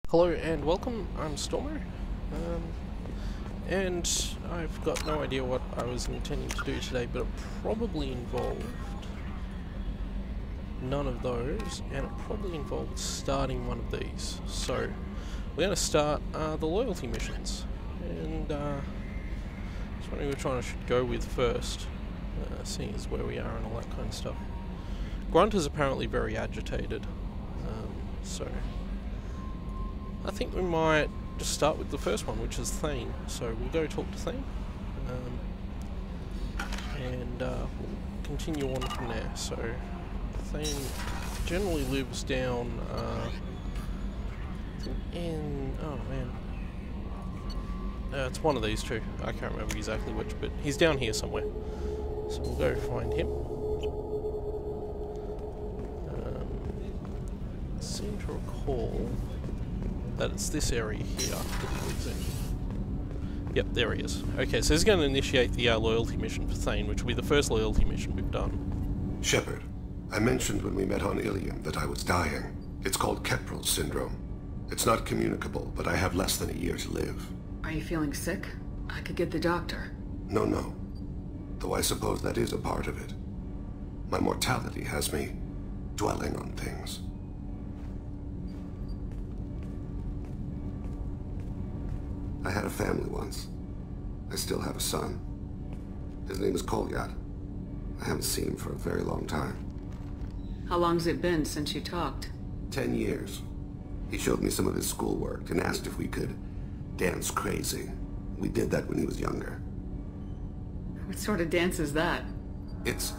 Hello and welcome, I'm Stormo, and I've got no idea what I was intending to do today, but it probably involved none of those, and it probably involved starting one of these. So, we're going to start the loyalty missions, and I was wondering which one I should go with first, seeing as where we are and all that kind of stuff. Grunt is apparently very agitated, so I think we might just start with the first one, which is Thane. So we'll go talk to Thane, and we'll continue on from there. So Thane generally lives down oh man, it's one of these two. I can't remember exactly which, but he's down here somewhere. So we'll go find him. I seem to recall that it's this area here that he lives in. Yep, there he is. Okay, so he's going to initiate the loyalty mission for Thane, which will be the first loyalty mission we've done. Shepard, I mentioned when we met on Ilium that I was dying. It's called Kepral's syndrome. It's not communicable, but I have less than a year to live. Are you feeling sick? I could get the doctor. No. Though I suppose that is a part of it. My mortality has me dwelling on things. I had a family once. I still have a son. His name is Kolyat. I haven't seen him for a very long time. How long's it been since you talked? 10 years. He showed me some of his schoolwork and asked if we could dance crazy. We did that when he was younger. What sort of dance is that? I checked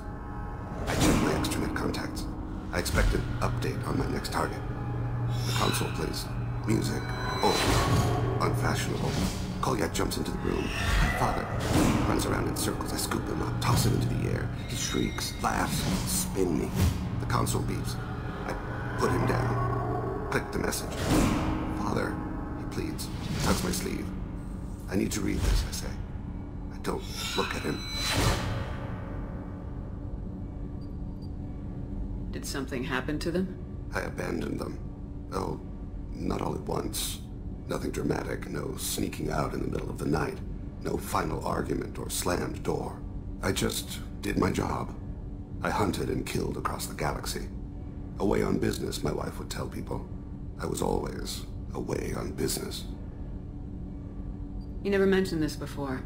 my extranet contacts. I expect an update on my next target. The console plays music. Oh, unfashionable. Kolyat jumps into the room. My father runs around in circles. I scoop him up, toss him into the air. He shrieks, laughs, spin me. The console beeps. I put him down. Click the message. Father, he pleads. Tugs my sleeve. I need to read this, I say. I don't look at him. Did something happen to them? I abandoned them. Oh, not all at once. Nothing dramatic, no sneaking out in the middle of the night, no final argument or slammed door. I just did my job. I hunted and killed across the galaxy. Away on business, my wife would tell people. I was always away on business. You never mentioned this before.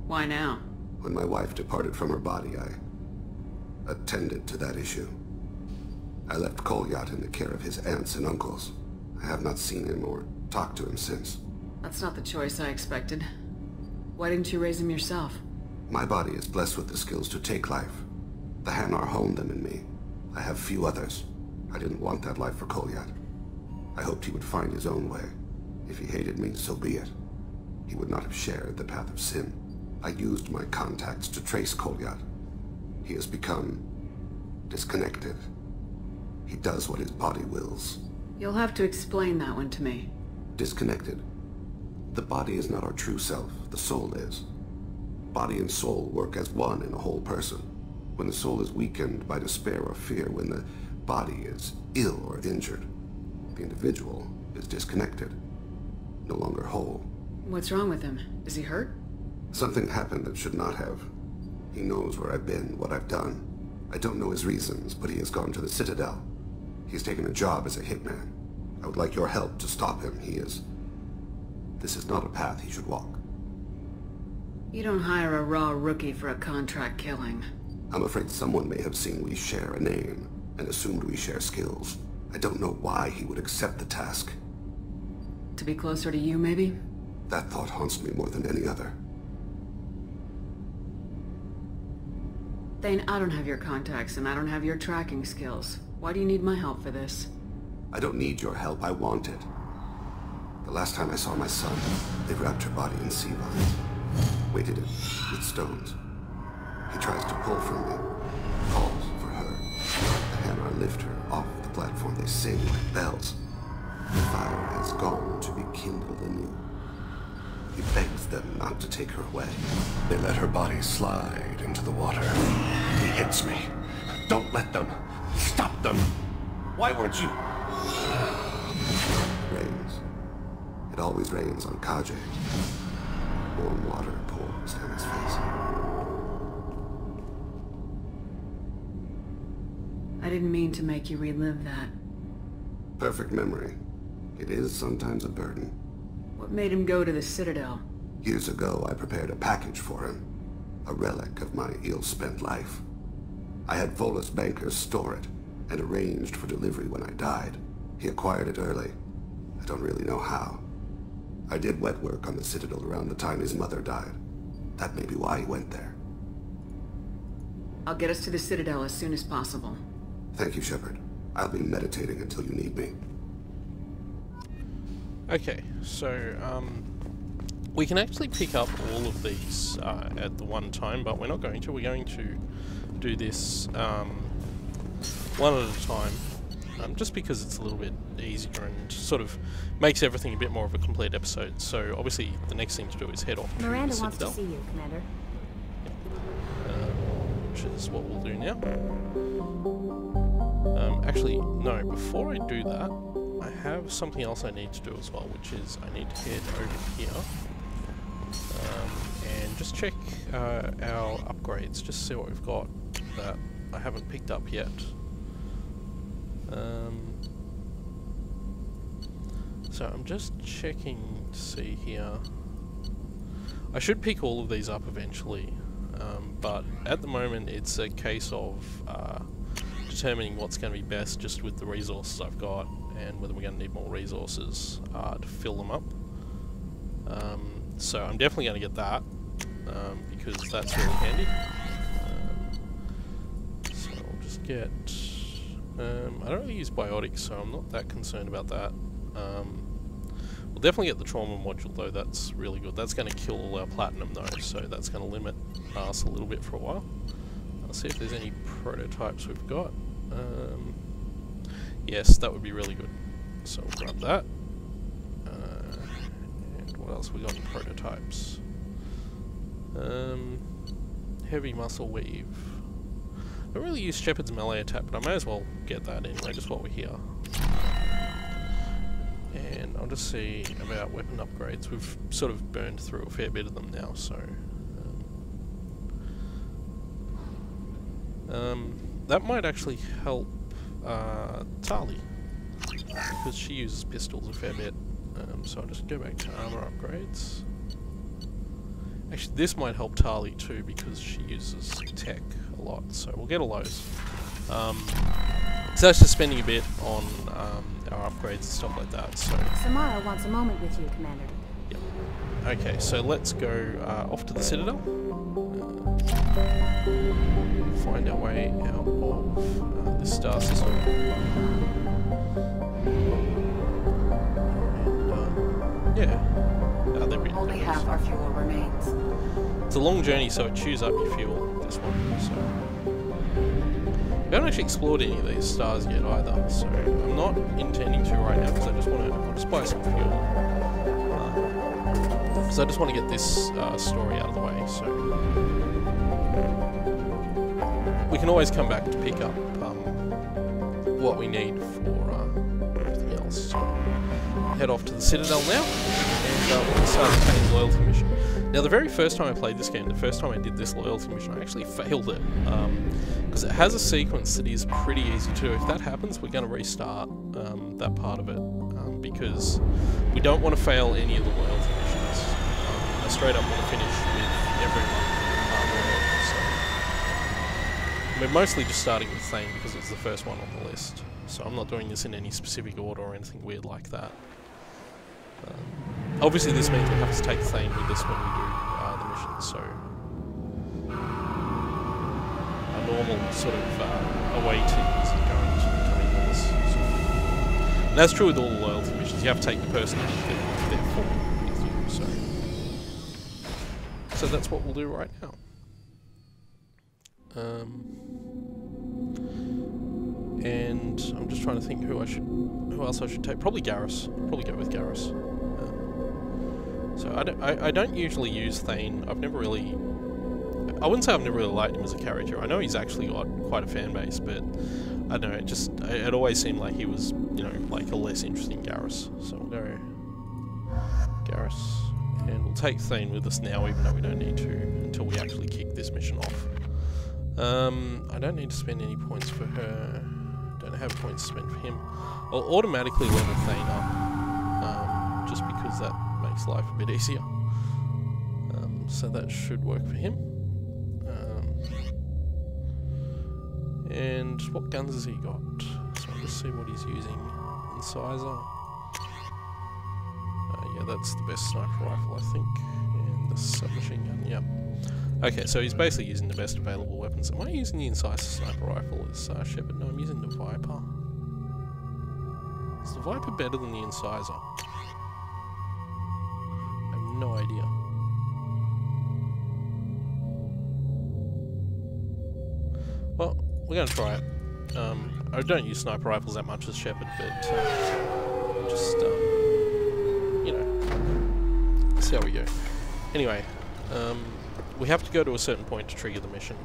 Why now? When my wife departed from her body, I attended to that issue. I left Kolyat in the care of his aunts and uncles. I have not seen him or talked to him since. That's not the choice I expected. Why didn't you raise him yourself? My body is blessed with the skills to take life. The Hanar honed them in me. I have few others. I didn't want that life for Kolyat. I hoped he would find his own way. If he hated me, so be it. He would not have shared the path of sin. I used my contacts to trace Kolyat. He has become disconnected. He does what his body wills. You'll have to explain that one to me. Disconnected. The body is not our true self, the soul is. Body and soul work as one in a whole person. When the soul is weakened by despair or fear, when the body is ill or injured, the individual is disconnected, no longer whole. What's wrong with him? Is he hurt? Something happened that should not have. He knows where I've been, what I've done. I don't know his reasons, but he has gone to the Citadel. He's taken a job as a hitman. I would like your help to stop him. This is not a path he should walk. You don't hire a raw rookie for a contract killing. I'm afraid someone may have seen we share a name and assumed we share skills. I don't know why he would accept the task. To be closer to you, maybe? That thought haunts me more than any other. Thane, I don't have your contacts and I don't have your tracking skills. Why do you need my help for this? I don't need your help. I want it. The last time I saw my son, they wrapped her body in sea vines, weighted it with stones. He tries to pull from me, calls for her. The Hanar lift her off the platform. They sing like bells. The fire has gone to be kindled anew. He begs them not to take her away. They let her body slide into the water. He hits me. Don't let them. Stop them. Why weren't you? Rains. It always rains on Kaje. Warm water pours down his face. I didn't mean to make you relive that. Perfect memory. It is sometimes a burden. What made him go to the Citadel? Years ago, I prepared a package for him. A relic of my ill-spent life. I had Volus bankers store it, and arranged for delivery when I died. He acquired it early. I don't really know how. I did wet work on the Citadel around the time his mother died. That may be why he went there. I'll get us to the Citadel as soon as possible. Thank you, Shepard. I'll be meditating until you need me. Okay, so we can actually pick up all of these at the one time, but we're not going to. We're going to do this one at a time, just because it's a little bit easier and sort of makes everything a bit more of a complete episode. So obviously the next thing to do is head off to Miranda the wants to Citadel, see you, Commander. which is what we'll do now. Actually, no, before I do that, I have something else I need to do as well, which is I need to head over here and just check our upgrades, just see what we've got that I haven't picked up yet. So I'm just checking to see here. I should pick all of these up eventually, but at the moment it's a case of determining what's going to be best just with the resources I've got, and whether we're going to need more resources to fill them up. So I'm definitely going to get that, because that's really handy. So I'll just get... I don't really use biotics, so I'm not that concerned about that. We'll definitely get the trauma module though, that's really good. That's going to kill all our platinum though, so that's going to limit us a little bit for a while. I'll see if there's any prototypes we've got. Yes, that would be really good. So we'll grab that. And what else we got in prototypes? Heavy muscle weave. I don't really use Shepard's melee attack, but I may as well get that anyway, just while we're here. And I'll just see about weapon upgrades. We've sort of burned through a fair bit of them now, so... that might actually help Tali, because she uses pistols a fair bit. So I'll just go back to armor upgrades. Actually, this might help Tali too, because she uses tech a lot, so we'll get all those. So that's just spending a bit on our upgrades and stuff like that. So Samara wants a moment with you, Commander. yep. Okay, so let's go off to the Citadel. Find our way out of this star system. And, yeah. There we Only go. half our fuel remains. It's a long journey, so it chews up your fuel, this one. So we haven't actually explored any of these stars yet either, so I'm not intending to right now, because I just want to... I'll just buy some fuel. Because I just want to get this story out of the way, so... We can always come back to pick up what we need for everything else. So head off to the Citadel now, and we'll start Thane's loyalty mission. Now, the very first time I played this game, the first time I did this loyalty mission, I actually failed it, because it has a sequence that is pretty easy to do. If that happens, we're going to restart that part of it, because we don't want to fail any of the loyalty missions. I straight up want to finish with everyone. We're mostly just starting with Thane because it's the first one on the list, so I'm not doing this in any specific order or anything weird like that. Obviously this means we have to take Thane with us when we do the mission, so a normal sort of away team isn't going to come in with us. So. And that's true with all the loyalty missions, you have to take the person that they're for with you, so that's what we'll do right now. And I'm just trying to think who else I should take. Probably Garrus. Probably go with Garrus. So I don't usually use Thane. I've never really... I wouldn't say I've never really liked him as a character. I know he's actually got quite a fan base, but I don't know. It always seemed like he was, you know, like a less interesting Garrus. So we'll go Garrus. And we'll take Thane with us now, even though we don't need to until we actually kick this mission off. I don't need to spend any points for her. Don't have points to spend for him. I'll automatically level Thane up, just because that makes life a bit easier. So that should work for him. And what guns has he got? So I'll just see what he's using. Incisor. Yeah, that's the best sniper rifle, I think. And the submachine gun, yep. Okay, so he's basically using the best available weapons. Am I using the Incisor sniper rifle as Shepard? No, I'm using the Viper. Is the Viper better than the Incisor? I have no idea. Well, we're going to try it. I don't use sniper rifles that much as Shepard, but just, you know, see how we go. Anyway, we have to go to a certain point to trigger the mission.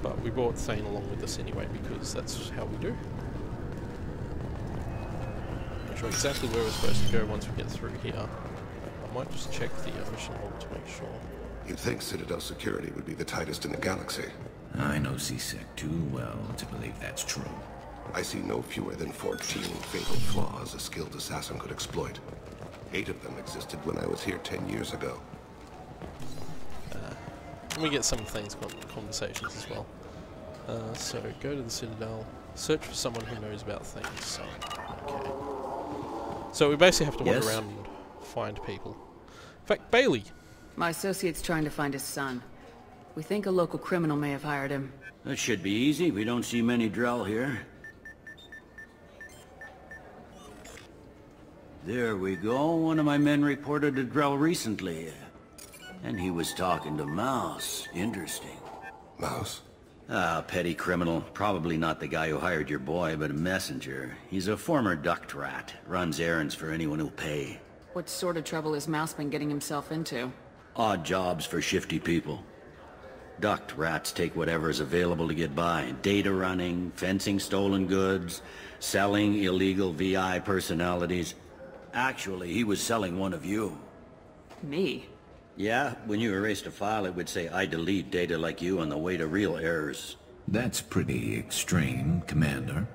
But we brought Thane along with us anyway, because that's how we do. Not sure exactly where we're supposed to go once we get through here. I might just check the mission log to make sure. You'd think Citadel security would be the tightest in the galaxy. I know C-Sec too well to believe that's true. I see no fewer than 14 fatal flaws a skilled assassin could exploit. 8 of them existed when I was here 10 years ago. Let me get some of Thane's conversations as well. So, go to the Citadel, search for someone who knows about things. So, okay. So we basically have to wander around and find people. In fact, Bailey. My associate's trying to find his son. We think a local criminal may have hired him. That should be easy. We don't see many Drell here. There we go. One of my men reported a Drell recently. And he was talking to Mouse. Interesting. Mouse? Ah, petty criminal. Probably not the guy who hired your boy, but a messenger. He's a former duct rat. Runs errands for anyone who'll pay. What sort of trouble has Mouse been getting himself into? Odd jobs for shifty people. Duct rats take whatever's available to get by. Data running, fencing stolen goods, selling illegal VI personalities. Actually, he was selling one of you. Me? Yeah, when you erased a file, it would say, I delete data like you on the way to real errors. That's pretty extreme, Commander.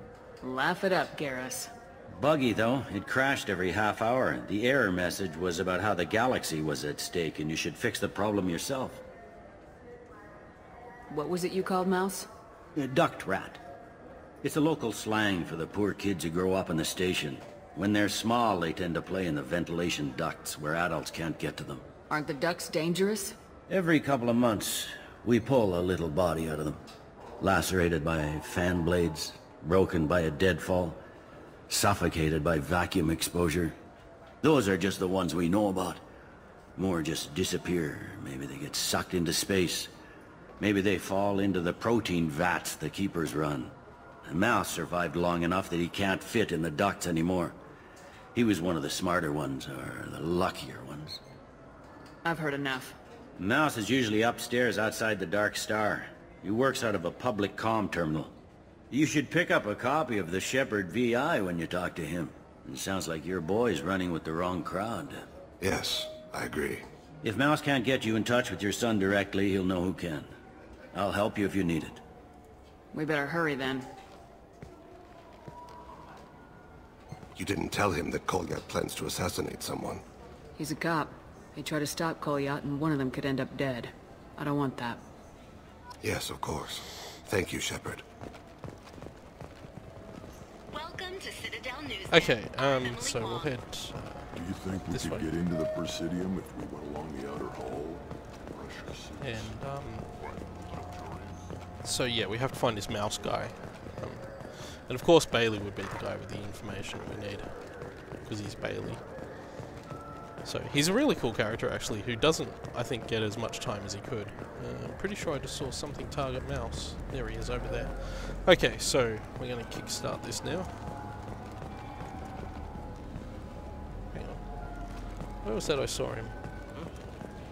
Laugh it up, Garrus. Buggy, though. It crashed every half hour. The error message was about how the galaxy was at stake and you should fix the problem yourself. What was it you called Mouse? A duct rat. It's a local slang for the poor kids who grow up in the station. When they're small, they tend to play in the ventilation ducts where adults can't get to them. Aren't the ducts dangerous? Every couple of months, we pull a little body out of them. Lacerated by fan blades, broken by a deadfall, suffocated by vacuum exposure. Those are just the ones we know about. More just disappear. Maybe they get sucked into space. Maybe they fall into the protein vats the Keepers run. And Mouse survived long enough that he can't fit in the ducts anymore. He was one of the smarter ones, or the luckier ones. I've heard enough. Mouse is usually upstairs outside the Dark Star. He works out of a public comm terminal. You should pick up a copy of the Shepard VI when you talk to him. It sounds like your boy's running with the wrong crowd. Yes, I agree. If Mouse can't get you in touch with your son directly, he'll know who can. I'll help you if you need it. We better hurry then. You didn't tell him that Kolyat plans to assassinate someone. He's a cop. They try to stop Kolyat and one of them could end up dead. I don't want that. Yes, of course. Thank you, Shepard. Welcome to Citadel News. Okay, so we'll head Do you think we this could way. get into the Presidium if we went along the outer hall? And, so yeah, we have to find this Mouse guy. And of course Bailey would be the guy with the information we need, because he's Bailey. So he's a really cool character actually, who doesn't, I think, get as much time as he could. I'm pretty sure I just saw something target Mouse. There he is over there. Okay, so we're going to kickstart this now. Hang on. Where was that I saw him?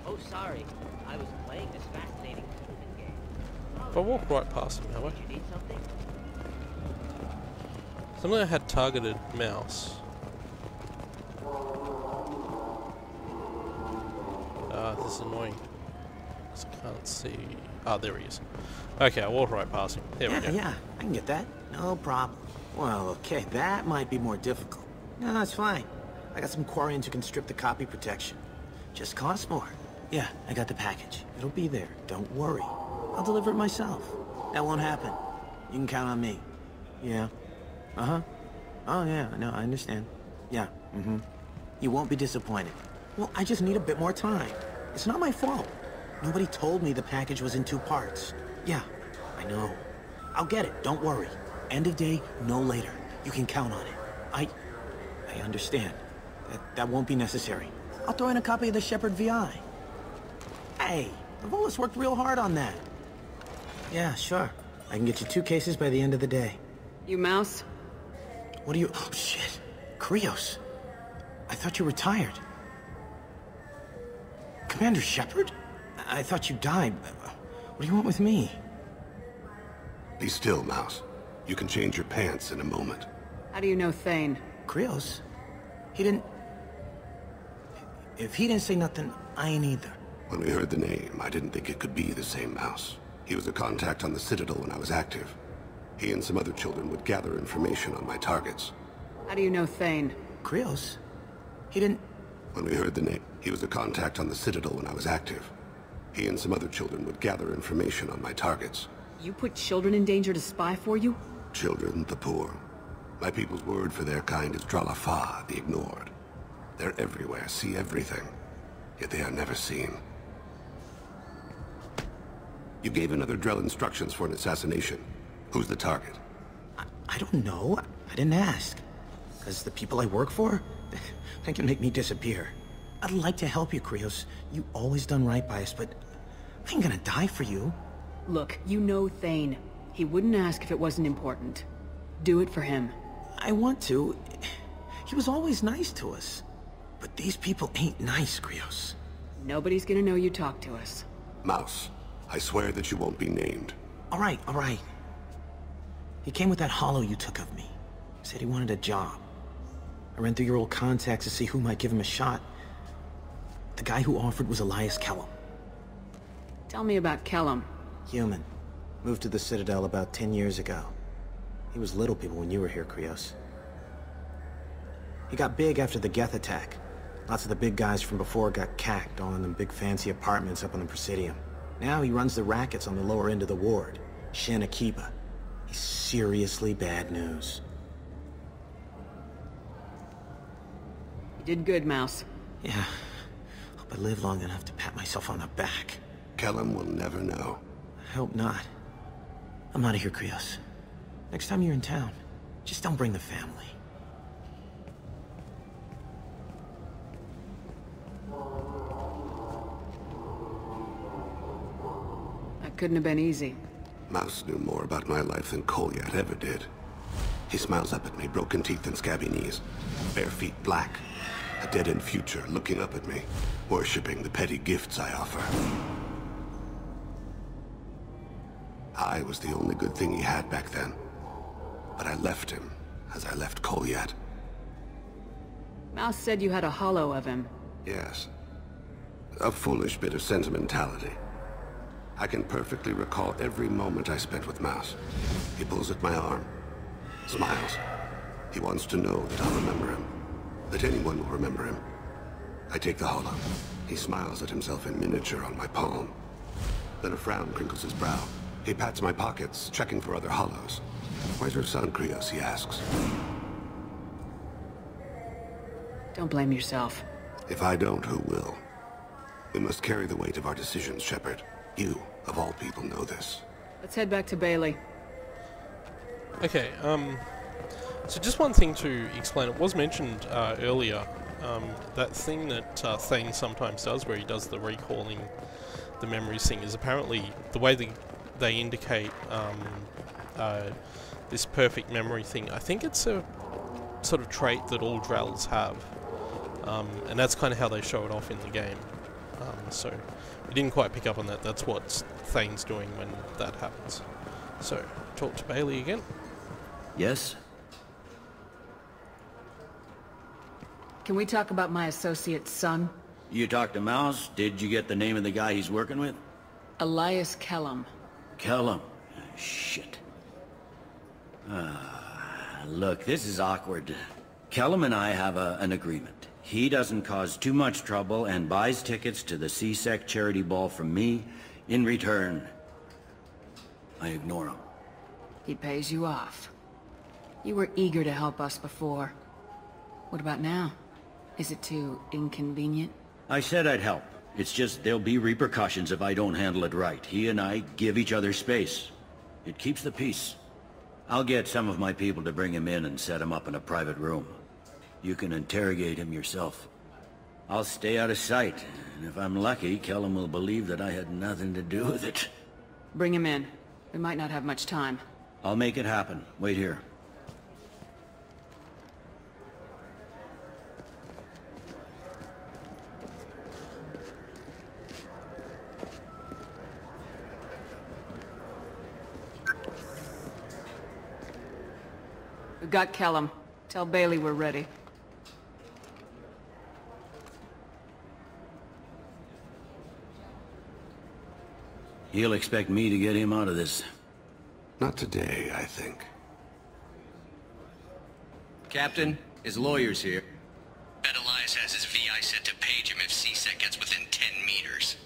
Oh, sorry. I was playing this fascinating tournament game. If I walk right past him, have I? You need something? Something I had targeted Mouse. This is annoying. I can't see. Ah, there he is. Okay, I walked right past him. There we go. Yeah, I can get that. No problem. Well, okay, that might be more difficult. No, that's fine. I got some Quarians who can strip the copy protection. Just costs more. Yeah, I got the package. It'll be there. Don't worry. I'll deliver it myself. That won't happen. You can count on me. Yeah. Uh-huh. Oh, yeah, no, I understand. Yeah, You won't be disappointed. Well, I just need a bit more time. It's not my fault. Nobody told me the package was in 2 parts. Yeah, I know. I'll get it, don't worry. End of day, no later. You can count on it. I understand. That won't be necessary. I'll throw in a copy of the Shepherd VI. Hey, the Volus worked real hard on that. Yeah, sure. I can get you 2 cases by the end of the day. You Mouse? What are you... Oh, shit. Krios. I thought you retired. Commander Shepherd? I thought you died. What do you want with me? Be still, Mouse. You can change your pants in a moment. How do you know Thane? Krios? He didn't... If he didn't say nothing, I ain't either. When we heard the name, I didn't think it could be the same Mouse. He was a contact on the Citadel when I was active. He and some other children would gather information on my targets. How do you know Thane? Krios? He didn't... When we heard the name, he was a contact on the Citadel when I was active. He and some other children would gather information on my targets. You put children in danger to spy for you? Children, the poor. My people's word for their kind is Dralafa, the ignored. They're everywhere, see everything. Yet they are never seen. You gave another Drell instructions for an assassination. Who's the target? I don't know. I didn't ask. Because the people I work for, they can make me disappear. I'd like to help you, Krios. You always done right by us, but I ain't gonna die for you. Look, you know Thane. He wouldn't ask if it wasn't important. Do it for him. I want to. He was always nice to us. But these people ain't nice, Krios. Nobody's gonna know you talk to us. Mouse, I swear that you won't be named. All right. He came with that hollow you took of me. Said he wanted a job. I ran through your old contacts to see who might give him a shot. The guy who offered was Elias Kellum. Tell me about Kellum. Human. Moved to the Citadel about 10 years ago. He was little people when you were here, Krios. He got big after the Geth attack. Lots of the big guys from before got cacked all in them big fancy apartments up on the Presidium. Now he runs the rackets on the lower end of the ward, Shin Akiba. He's seriously bad news. You did good, Mouse. Yeah. Hope I live long enough to pat myself on the back. Kellum will never know. I hope not. I'm out of here, Krios. Next time you're in town, just don't bring the family. That couldn't have been easy. Mouse knew more about my life than Kolyat ever did. He smiles up at me, broken teeth and scabby knees. Bare feet black. A dead-end future looking up at me, worshipping the petty gifts I offer. I was the only good thing he had back then. But I left him, as I left Kolyat. Mouse said you had a hollow of him. Yes. A foolish bit of sentimentality. I can perfectly recall every moment I spent with Mouse. He pulls at my arm. Smiles. He wants to know that I'll remember him. That anyone will remember him. I take the hollow. He smiles at himself in miniature on my palm. Then a frown crinkles his brow. He pats my pockets, checking for other hollows. Where's your son, Krios? He asks. Don't blame yourself. If I don't, who will? We must carry the weight of our decisions, Shepard. You, of all people, know this. Let's head back to Bailey. Okay, so just one thing to explain. It was mentioned earlier, that thing that Thane sometimes does, where he does the recalling the memories thing, is apparently the way they indicate this perfect memory thing. I think it's a sort of trait that all Drells have, and that's kind of how they show it off in the game. So we didn't quite pick up on that. That's what Thane's doing when that happens. So talk to Bailey again. Yes? Can we talk about my associate's son? You talked to Mouse? Did you get the name of the guy he's working with? Elias Kellum. Kellum. Shit. Look, this is awkward. Kellum and I have an agreement. He doesn't cause too much trouble and buys tickets to the C-Sec charity ball from me. In return, I ignore him. He pays you off. You were eager to help us before. What about now? Is it too inconvenient? I said I'd help. It's just there'll be repercussions if I don't handle it right. He and I give each other space. It keeps the peace. I'll get some of my people to bring him in and set him up in a private room. You can interrogate him yourself. I'll stay out of sight, and if I'm lucky, Kellum will believe that I had nothing to do with it. Bring him in. We might not have much time. I'll make it happen. Wait here. We've got Kellum. Tell Bailey we're ready. He'll expect me to get him out of this. Not today, I think. Captain, his lawyer's here. Bet Elias has his VI set to page him if C-Sec gets within 10 meters.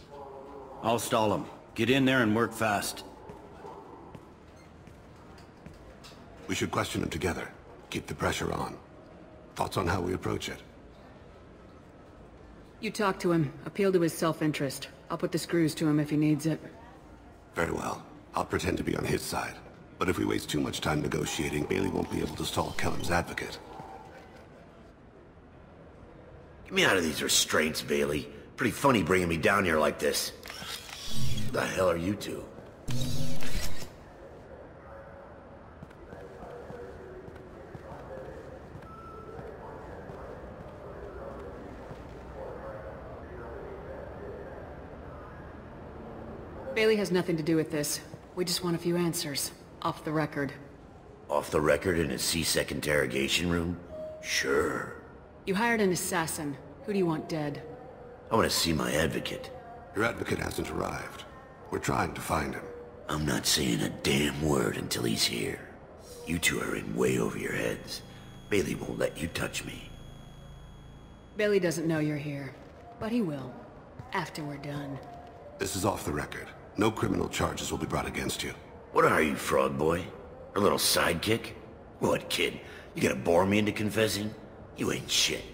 I'll stall him. Get in there and work fast. We should question him together. Keep the pressure on. Thoughts on how we approach it? You talk to him. Appeal to his self-interest. I'll put the screws to him if he needs it. Very well. I'll pretend to be on his side. But if we waste too much time negotiating, Bailey won't be able to stall Kellum's advocate. Get me out of these restraints, Bailey. Pretty funny bringing me down here like this. Who the hell are you two? Bailey has nothing to do with this. We just want a few answers. Off the record. Off the record in a C-Sec interrogation room? Sure. You hired an assassin. Who do you want dead? I want to see my advocate. Your advocate hasn't arrived. We're trying to find him. I'm not saying a damn word until he's here. You two are in way over your heads. Bailey won't let you touch me. Bailey doesn't know you're here. But he will. After we're done. This is off the record. No criminal charges will be brought against you. What are you, frog boy? A little sidekick? What, kid? You gonna bore me into confessing? You ain't shit.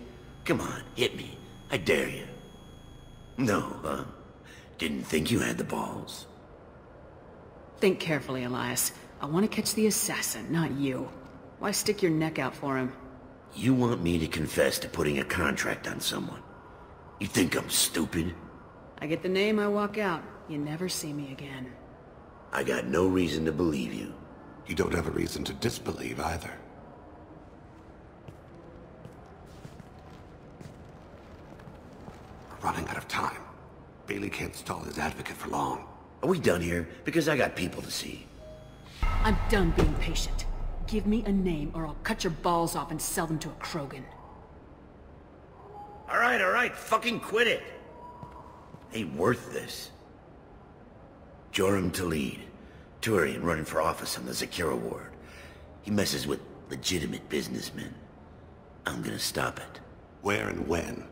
Come on, hit me. I dare you. No, huh? Didn't think you had the balls. Think carefully, Elias. I want to catch the assassin, not you. Why stick your neck out for him? You want me to confess to putting a contract on someone? You think I'm stupid? I get the name, I walk out. You never see me again. I got no reason to believe you. You don't have a reason to disbelieve either. We're running out of time. Bailey can't stall his advocate for long. Are we done here? Because I got people to see. I'm done being patient. Give me a name or I'll cut your balls off and sell them to a Krogan. All right, fucking quit it. Ain't worth this. Joram Talid, Turian running for office on the Zakira ward. He messes with legitimate businessmen. I'm gonna stop it. Where and when?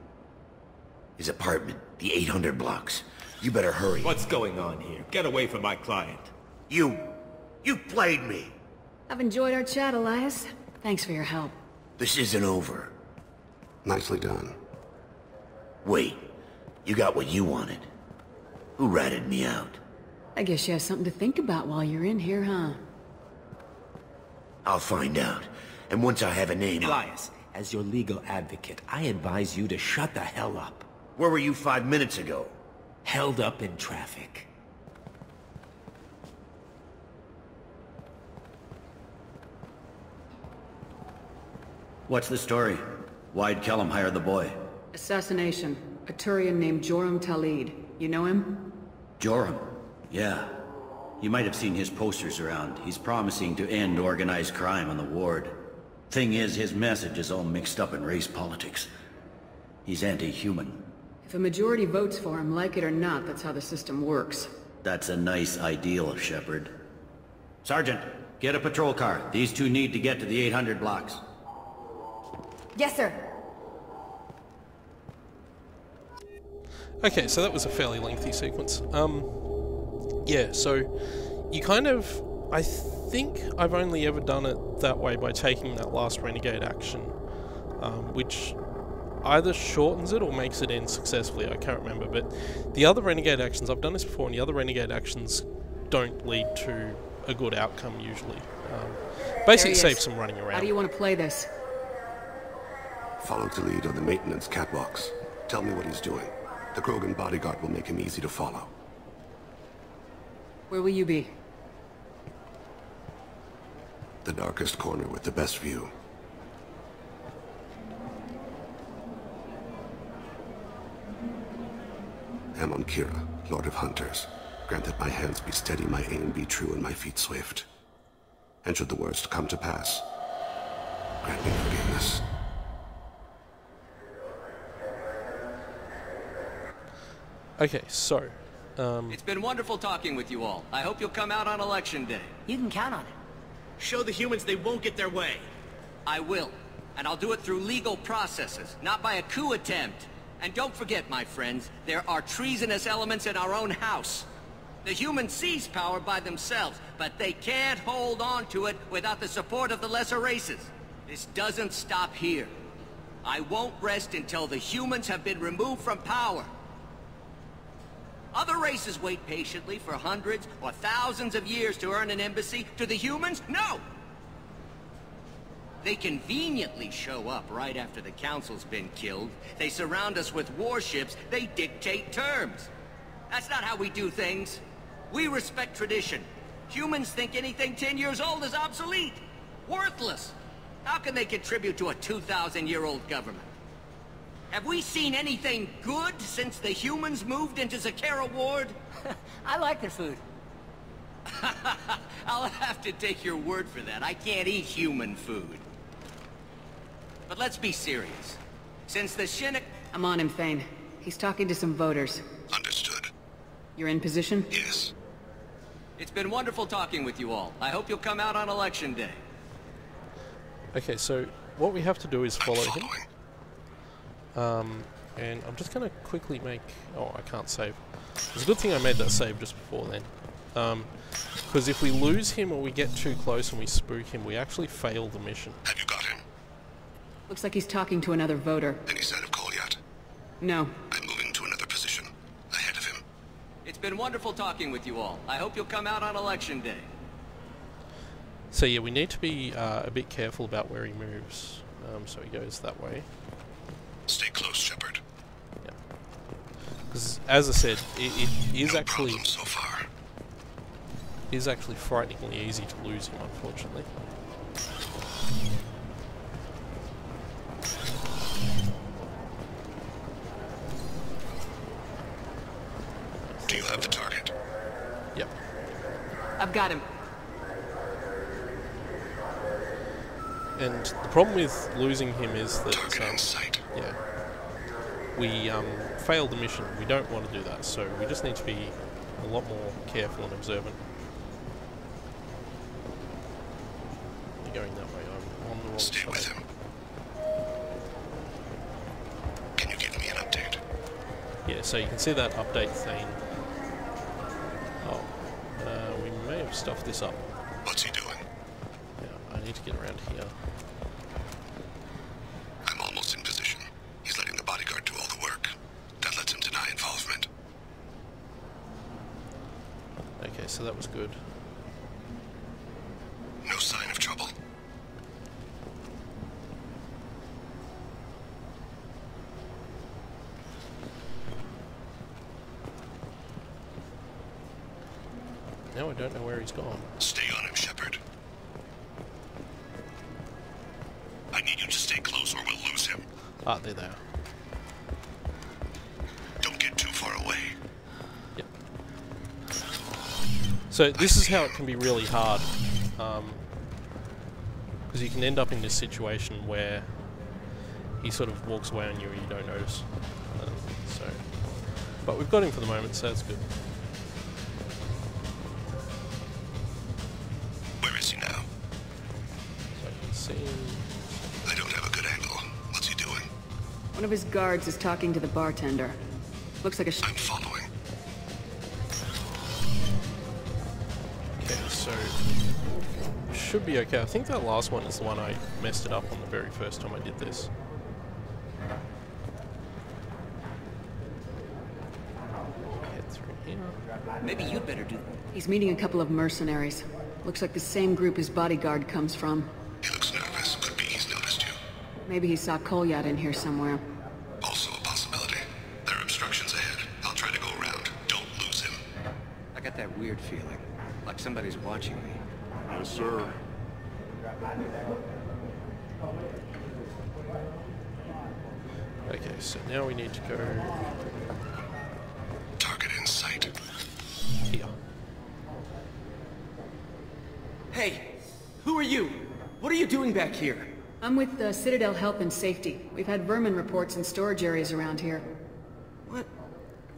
His apartment, the 800 blocks. You better hurry. What's going on here? Get away from my client. You played me. I've enjoyed our chat, Elias. Thanks for your help. This isn't over. Nicely done. Wait, you got what you wanted. Who ratted me out? I guess you have something to think about while you're in here, huh? I'll find out. And once I have a name... Elias, as your legal advocate, I advise you to shut the hell up. Where were you 5 minutes ago? Held up in traffic. What's the story? Why'd Kellum hire the boy? Assassination. A Turian named Joram Talid. You know him? Joram? Yeah. You might have seen his posters around. He's promising to end organized crime on the ward. Thing is, his message is all mixed up in race politics. He's anti-human. If a majority votes for him, like it or not, that's how the system works. That's a nice ideal, Shepard. Sergeant, get a patrol car. These two need to get to the 800 blocks. Yes, sir. Okay, so that was a fairly lengthy sequence. Yeah, so you kind of... I think I've only ever done it that way by taking that last renegade action, which either shortens it or makes it end successfully, I can't remember, but the other renegade actions, I've done this before, and the other renegade actions don't lead to a good outcome usually. Basically saves some running around. How do you want to play this? Follow to lead on the maintenance catwalks. Tell me what he's doing. The Krogan bodyguard will make him easy to follow. Where will you be? The darkest corner with the best view. Amon Kira, Lord of Hunters. Grant that my hands be steady, my aim be true, and my feet swift. And should the worst come to pass, grant me forgiveness. Okay, so... It's been wonderful talking with you all. I hope you'll come out on Election Day. You can count on it. Show the humans they won't get their way. I will. And I'll do it through legal processes, not by a coup attempt. And don't forget, my friends, there are treasonous elements in our own house. The humans seize power by themselves, but they can't hold on to it without the support of the lesser races. This doesn't stop here. I won't rest until the humans have been removed from power. Other races wait patiently for hundreds or thousands of years to earn an embassy. To the humans, no! They conveniently show up right after the council's been killed. They surround us with warships. They dictate terms. That's not how we do things. We respect tradition. Humans think anything 10 years old is obsolete. Worthless. How can they contribute to a 2,000-year-old government? Have we seen anything good since the humans moved into Zakera Ward? I like their food. I'll have to take your word for that. I can't eat human food. But let's be serious. Since the Shinnik... I'm on him, Thane. He's talking to some voters. Understood. You're in position? Yes. It's been wonderful talking with you all. I hope you'll come out on Election Day. Okay, so what we have to do is follow him. And I'm just going to quickly make... Oh, I can't save. It's a good thing I made that save just before then. Because if we lose him or we get too close and we spook him, we actually fail the mission. Have you got him? Looks like he's talking to another voter. Any sign of call yet? No. I'm moving to another position. Ahead of him. It's been wonderful talking with you all. I hope you'll come out on Election Day. So yeah, we need to be a bit careful about where he moves. So he goes that way. Stay close, Shepard. Yeah. Because, as I said, it is no actually... problem so far. It is actually frighteningly easy to lose him, unfortunately. Do you have the target? Yep. I've got him. And the problem with losing him is that... Target in sight. Yeah. We failed the mission. We don't want to do that, so we just need to be a lot more careful and observant. You're going that way. I'm on the wrong side. Stay with him. Can you give me an update? Yeah, so you can see that update thing. Oh, we may have stuffed this up. What's he doing? Yeah, I need to get around here. I'm almost in position. He's letting the bodyguard do all the work. That lets him deny involvement. Okay, so that was good. No sign of trouble. Now I don't know where he's gone. Stay on him, Shepard. I need you to stay close or we'll lose him. Ah, there they are. Don't get too far away. Yep. So this is how it can be really hard. Because you can end up in this situation where he sort of walks away on you and you don't notice. So, but we've got him for the moment, so that's good. Where is he now? So I can see him. I don't have a good angle. What's he doing? One of his guards is talking to the bartender. Looks like a I'm following. Okay, so should be okay. I think that last one is the one I messed it up on the very first time I did this. Head through here. Maybe you'd better do that. He's meeting a couple of mercenaries. Looks like the same group his bodyguard comes from. He looks nervous. Could be he's noticed you. Maybe he saw Kolyat in here somewhere. Also a possibility. There are obstructions ahead. I'll try to go around. Don't lose him. I got that weird feeling, like somebody's watching me. Yes, sir. Okay, so now we need to go Target in sight. here. Hey, who are you? What are you doing back here? I'm with the Citadel Health and Safety. We've had vermin reports in storage areas around here. What?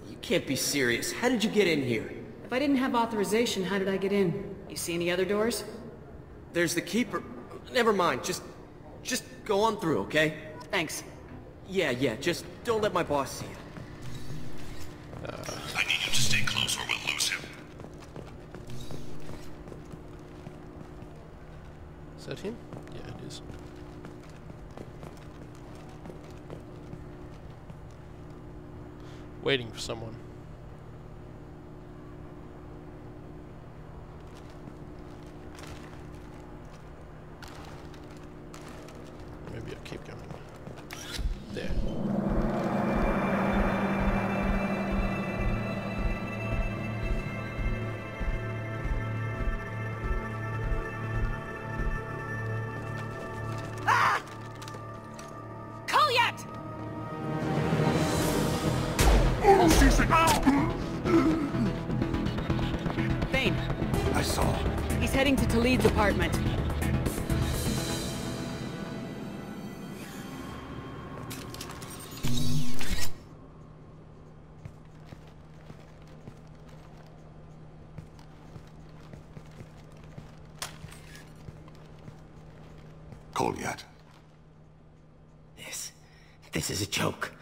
You can't be serious. How did you get in here? If I didn't have authorization, how did I get in? You see any other doors? There's the keeper. Never mind. Just go on through, okay? Thanks. Yeah, just don't let my boss see it. I need you to stay close or we'll lose him. Is that him? Yeah, it is. Waiting for someone. Maybe I'll keep going. There. Kolyat! Thane. I saw. He's heading to Talid's apartment. Kolyat. This is a joke.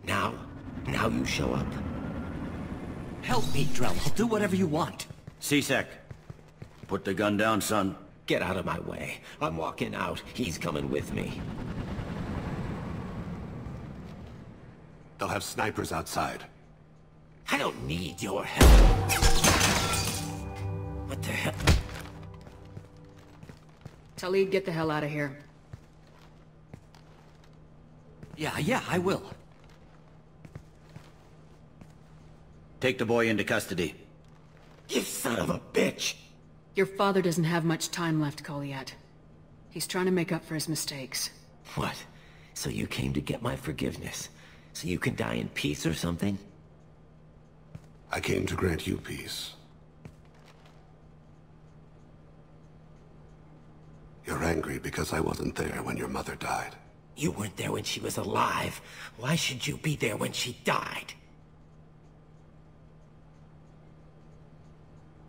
Now you show up. Help me, Drell. I'll do whatever you want. C-Sec, put the gun down, son. Get out of my way. I'm walking out. He's coming with me. They'll have snipers outside. I don't need your help. What the hell? Talid, get the hell out of here. Yeah, I will. Take the boy into custody. You son of a bitch! Your father doesn't have much time left, Kolyat. He's trying to make up for his mistakes. What? So you came to get my forgiveness? So you can die in peace or something? I came to grant you peace. You're angry because I wasn't there when your mother died. You weren't there when she was alive. Why should you be there when she died?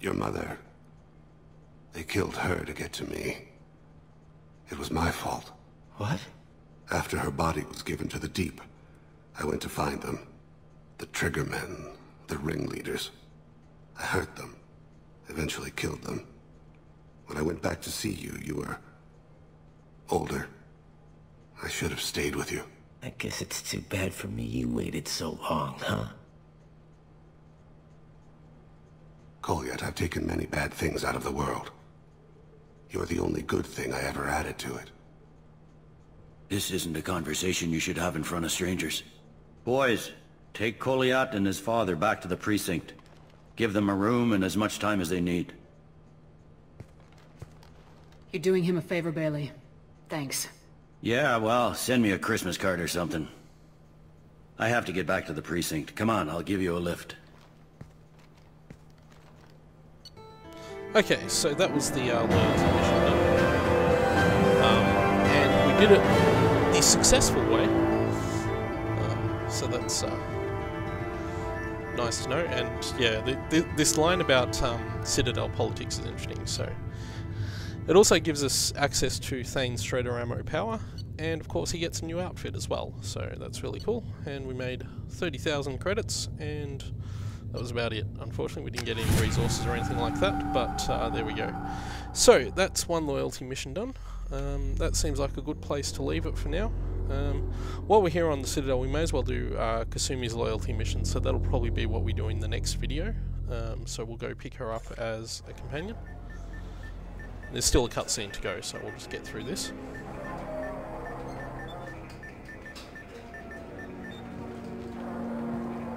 Your mother... They killed her to get to me. It was my fault. What? After her body was given to the Deep, I went to find them. The Triggermen, the ringleaders. I hurt them. Eventually killed them. When I went back to see you, you were... older. I should have stayed with you. I guess it's too bad for me you waited so long, huh? Kolyat, I've taken many bad things out of the world. You're the only good thing I ever added to it. This isn't a conversation you should have in front of strangers. Boys, take Kolyat and his father back to the precinct. Give them a room and as much time as they need. You're doing him a favor, Bailey. Thanks. Yeah, well, send me a Christmas card or something. I have to get back to the precinct. Come on, I'll give you a lift. Okay, so that was the loyalty mission done. And we did it the successful way. So that's nice to know. And yeah, this line about Citadel politics is interesting. So it also gives us access to Thane's shredder ammo power, and of course he gets a new outfit as well. So that's really cool. And we made 30,000 credits, and that was about it. Unfortunately, we didn't get any resources or anything like that, but there we go. So that's one loyalty mission done. That seems like a good place to leave it for now. While we're here on the Citadel, we may as well do Kasumi's loyalty mission, so that'll probably be what we do in the next video. So we'll go pick her up as a companion. There's still a cutscene to go, so we'll just get through this.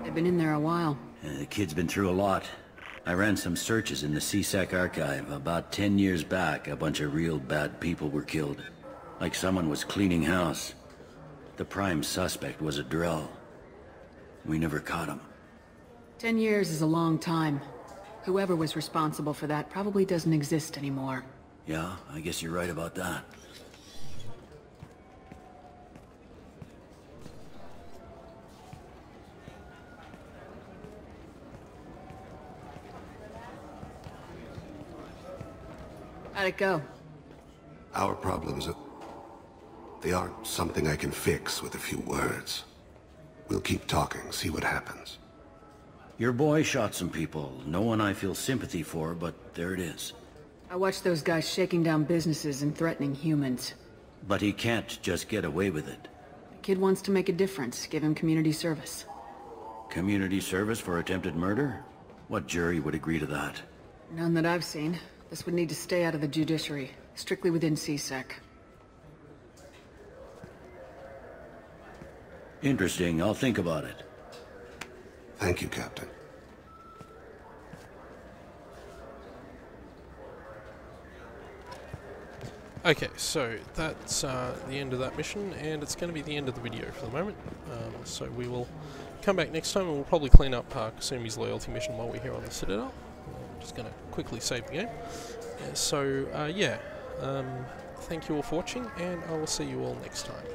They've been in there a while. The kid's been through a lot. I ran some searches in the CSEC archive. About 10 years back, a bunch of real bad people were killed. Like someone was cleaning house. The prime suspect was a Drell. We never caught him. 10 years is a long time. Whoever was responsible for that probably doesn't exist anymore. Yeah, I guess you're right about that. How'd it go? Our problems they aren't something I can fix with a few words. We'll keep talking, see what happens. Your boy shot some people. No one I feel sympathy for, but there it is. I watched those guys shaking down businesses and threatening humans. But he can't just get away with it. The kid wants to make a difference. Give him community service. Community service for attempted murder? What jury would agree to that? None that I've seen. This would need to stay out of the judiciary. Strictly within CSEC. Interesting. I'll think about it. Thank you, Captain. Okay, so that's the end of that mission, and it's going to be the end of the video for the moment. So we will come back next time, and we'll probably clean up Kasumi's loyalty mission while we're here on the Citadel. I'm just going to quickly save the game. So, yeah, thank you all for watching, and I will see you all next time.